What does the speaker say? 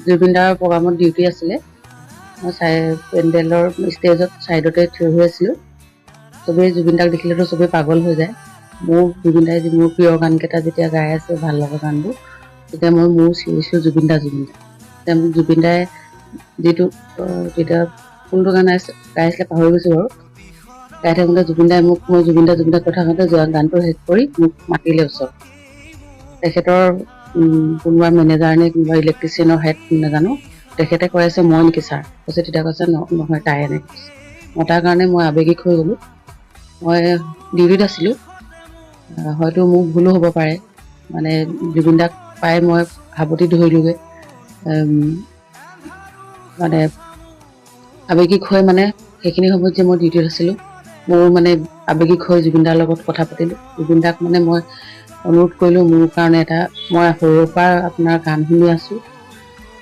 জুবিন দাৰ প্ৰগ্ৰামত ডিউটি আছিলে। মই পেণ্ডেলৰ ষ্টেজত ছাইডতে থিয় হৈ আছিলোঁ। চবেই জুবিন দাক দেখিলেতো চবেই পাগল হৈ যায়। মোৰ জুবিন দাই মোৰ প্ৰিয় গানকেইটা যেতিয়া গাই আছে, ভাল লগা গানবোৰ, তেতিয়া মই মোৰ চিঞৰিছোঁ জুবিন দা। তেতিয়া মোক জুবিন দাই যিটো তেতিয়া কোনটো গান গাইছিলে পাহৰি গৈছোঁ বাৰু। গাই থাকোঁতে জুবিন দাই মই জুবিন দাৰ কথা কওঁতে গানটো শেষ কৰি মোক মাতিলে ওচৰত। তেখেতৰ কোনোবা মেনেজাৰ নে কোনোবা ইলেক্ট্ৰিচিয়ানৰ হেড নাজানো, তেখেতে কৈ আছে মই নেকি ছাৰ? কৈছে, তেতিয়া কৈছে নহয় তাই এনেকৈ কৈছে। মতাৰ কাৰণে মই আৱেগিক হৈ গ'লোঁ। মই ডিউটিত আছিলোঁ, হয়তো মোৰ ভুলো হ'ব পাৰে, মানে জুবিন দাক পাই মই সাৱটি ধৰিলোগৈ, মানে আৱেগিক হৈ, মানে সেইখিনি সময়ত যে মই ডিউটিত আছিলোঁ, মোৰ মানে আৱেগিক হৈ জুবিন দাৰ লগত কথা পাতিলোঁ। জুবিন দাক মানে মই অনুৰোধ কৰিলোঁ, মোৰ কাৰণে এটা, মই সৰুৰ পৰা আপোনাৰ গান শুনি আছোঁ,